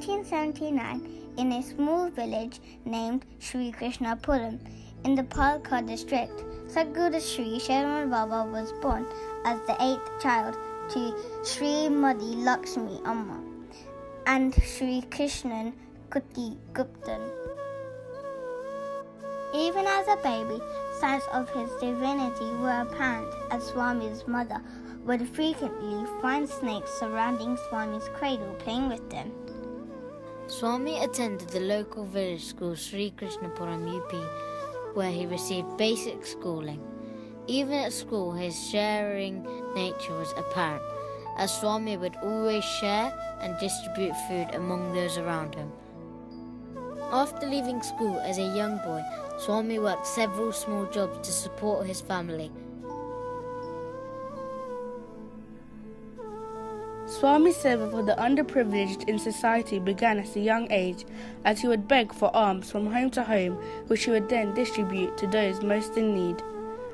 1979, in a small village named Sri Krishnapuram in the Palakkad district, Sadguru Sri Sharma Baba was born as the 8th child to Srimati Lakshmi Amma and Sri Krishnan Kuti Guptan. Even as a baby, signs of his divinity were apparent, as Swami's mother would frequently find snakes surrounding Swami's cradle playing with them. Swami attended the local village school Sri Krishnapuram UP, where he received basic schooling. Even at school, his sharing nature was apparent, as Swami would always share and distribute food among those around him. After leaving school as a young boy, Swami worked several small jobs to support his family. Swami's service for the underprivileged in society began at a young age, as he would beg for alms from home to home, which he would then distribute to those most in need.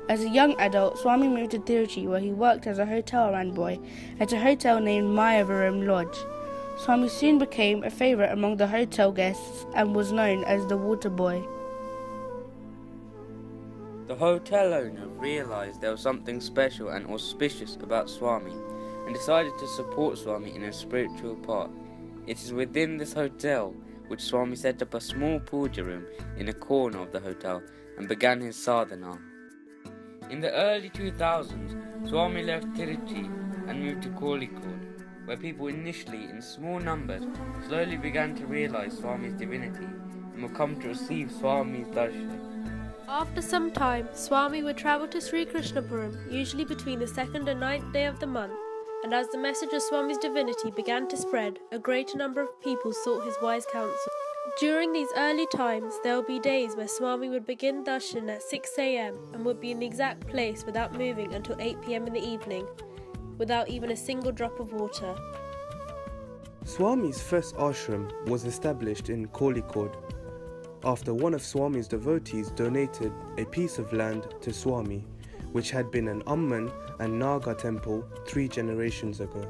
As a young adult, Swami moved to Tiruchi, where he worked as a hotel boy at a hotel named Mayavaram Lodge. Swami soon became a favourite among the hotel guests and was known as the water boy. The hotel owner realised there was something special and auspicious about Swami and decided to support Swami in a spiritual path. It is within this hotel which Swami set up a small puja room in a corner of the hotel and began his sadhana. In the early 2000s, Swami left Tiruchi and moved to Kozhikode, where people initially in small numbers slowly began to realise Swami's divinity and would come to receive Swami's darshan. After some time, Swami would travel to Sri Krishnapuram, usually between the 2nd and 9th day of the month, and as the message of Swami's divinity began to spread, a greater number of people sought his wise counsel. During these early times, there would be days where Swami would begin darshan at 6 a.m. and would be in the exact place without moving until 8 p.m. in the evening, without even a single drop of water. Swami's first ashram was established in Kozhikode after one of Swami's devotees donated a piece of land to Swami, which had been an Amman and Naga temple 3 generations ago.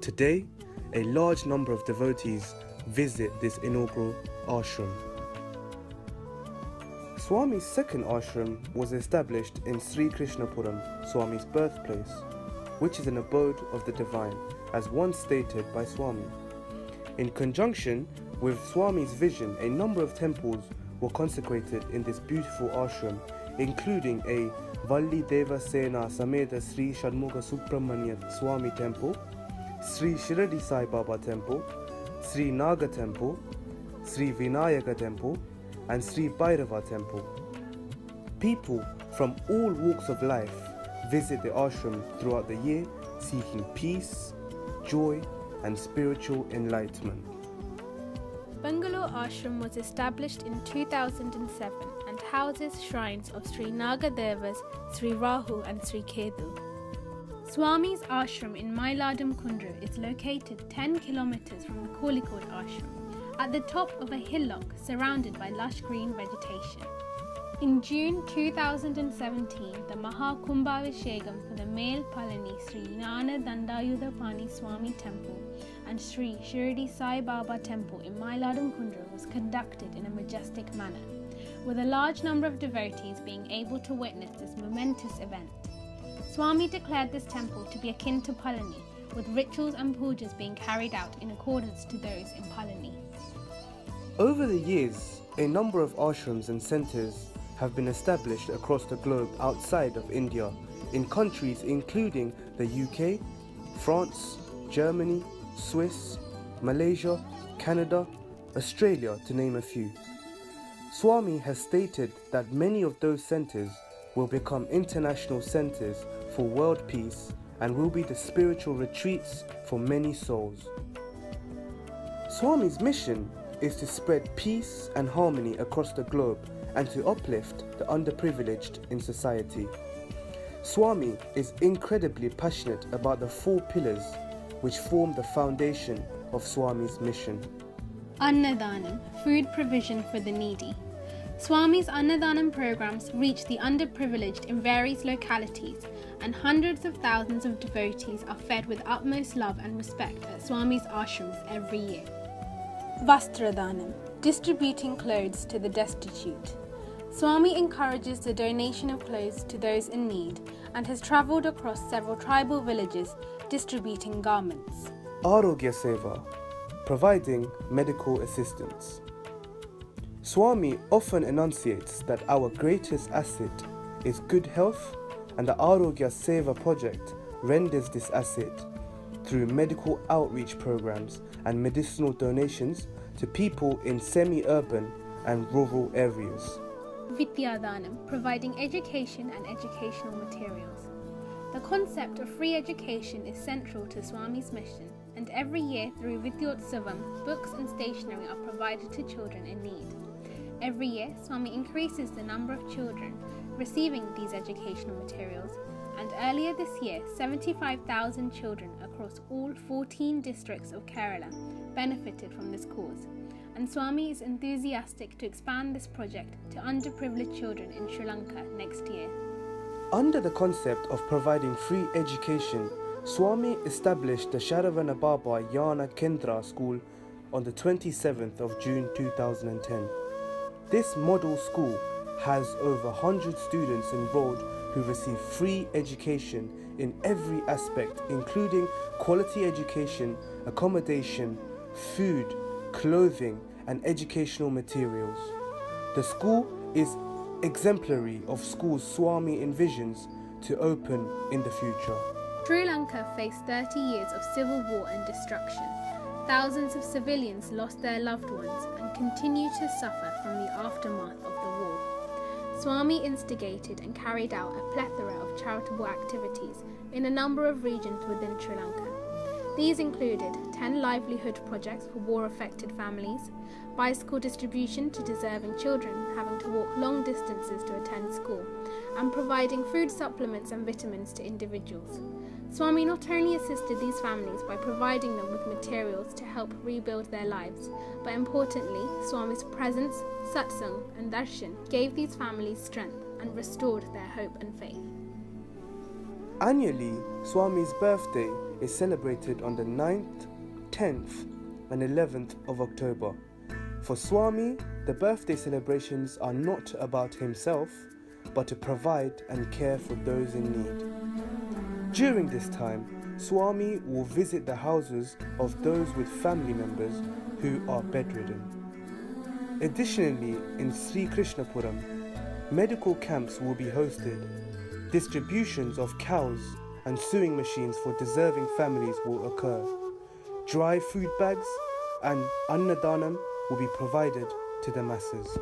Today, a large number of devotees visit this inaugural ashram. Swami's second ashram was established in Sri Krishnapuram, Swami's birthplace, which is an abode of the divine, as once stated by Swami. In conjunction with Swami's vision, a number of temples were consecrated in this beautiful ashram, including a Valli Deva Sena Sameda Sri Shanmuga Subramanya Swami Temple, Sri Shirdi Sai Baba Temple, Sri Naga Temple, Sri Vinayaka Temple, and Sri Bhairava Temple. People from all walks of life visit the ashram throughout the year, seeking peace, joy, and spiritual enlightenment. Bangalore Ashram was established in 2007 and houses shrines of Sri Nagadevas, Sri Rahu and Sri Ketu. Swami's ashram in Mailadam Kundra is located 10 kilometers from the Kozhikode ashram, at the top of a hillock surrounded by lush green vegetation. In June 2017, the Mahakumbhavishekam for the male Palani Sri Gnana Dandayudapani Swami Temple and Sri Shirdi Sai Baba Temple in Mailadam Kundra was conducted in a majestic manner, with a large number of devotees being able to witness this momentous event. Swami declared this temple to be akin to Palani, with rituals and pujas being carried out in accordance to those in Palani. Over the years, a number of ashrams and centres have been established across the globe outside of India, in countries including the UK, France, Germany, Swiss, Malaysia, Canada, Australia, to name a few. Swami has stated that many of those centres will become international centres for world peace and will be the spiritual retreats for many souls. Swami's mission is to spread peace and harmony across the globe and to uplift the underprivileged in society. Swami is incredibly passionate about the 4 pillars which form the foundation of Swami's mission. Annadanam, food provision for the needy. Swami's Annadanam programs reach the underprivileged in various localities, and hundreds of thousands of devotees are fed with utmost love and respect at Swami's ashrams every year. Vastradanam, distributing clothes to the destitute. Swami encourages the donation of clothes to those in need and has travelled across several tribal villages distributing garments. Arogya Seva, providing medical assistance. Swami often enunciates that our greatest asset is good health, and the Arogya Seva project renders this asset through medical outreach programs and medicinal donations to people in semi-urban and rural areas. Vidyadanam, providing education and educational materials. The concept of free education is central to Swami's mission, and every year through Vidyotsavam, books and stationery are provided to children in need. Every year, Swami increases the number of children receiving these educational materials, and earlier this year, 75,000 children across all 14 districts of Kerala benefited from this cause. And Swami is enthusiastic to expand this project to underprivileged children in Sri Lanka next year. Under the concept of providing free education, Swami established the Sharavana Baba Yana Kendra School on the 27th of June 2010. This model school has over 100 students enrolled who receive free education in every aspect, including quality education, accommodation, food, clothing, and educational materials. The school is exemplary of schools Swami envisions to open in the future. Sri Lanka faced 30 years of civil war and destruction. Thousands of civilians lost their loved ones and continue to suffer from the aftermath of the war. Swami instigated and carried out a plethora of charitable activities in a number of regions within Sri Lanka. These included 10 livelihood projects for war-affected families, bicycle distribution to deserving children having to walk long distances to attend school, and providing food supplements and vitamins to individuals. Swami not only assisted these families by providing them with materials to help rebuild their lives, but importantly, Swami's presence, satsang and darshan gave these families strength and restored their hope and faith. Annually, Swami's birthday is celebrated on the 9th, 10th and 11th of October. For Swami, the birthday celebrations are not about himself, but to provide and care for those in need. During this time, Swami will visit the houses of those with family members who are bedridden. Additionally, in Sri Krishnapuram, medical camps will be hosted. Distributions of cows and sewing machines for deserving families will occur. Dry food bags and annadanam will be provided to the masses.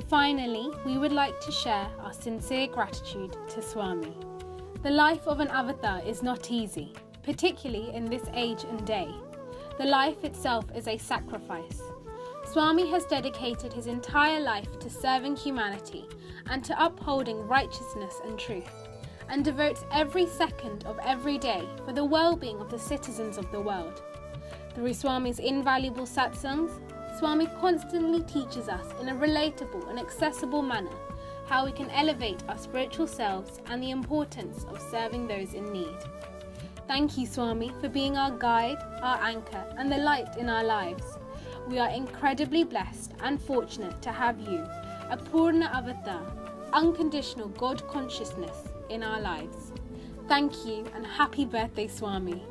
Finally, we would like to share our sincere gratitude to Swami. The life of an avatar is not easy, particularly in this age and day. The life itself is a sacrifice. Swami has dedicated his entire life to serving humanity and to upholding righteousness and truth, and devotes every second of every day for the well-being of the citizens of the world. Through Swami's invaluable satsangs, Swami constantly teaches us in a relatable and accessible manner how we can elevate our spiritual selves and the importance of serving those in need. Thank you, Swami, for being our guide, our anchor, and the light in our lives. We are incredibly blessed and fortunate to have you, a Purna Avatar, unconditional God consciousness in our lives. Thank you and happy birthday, Swami.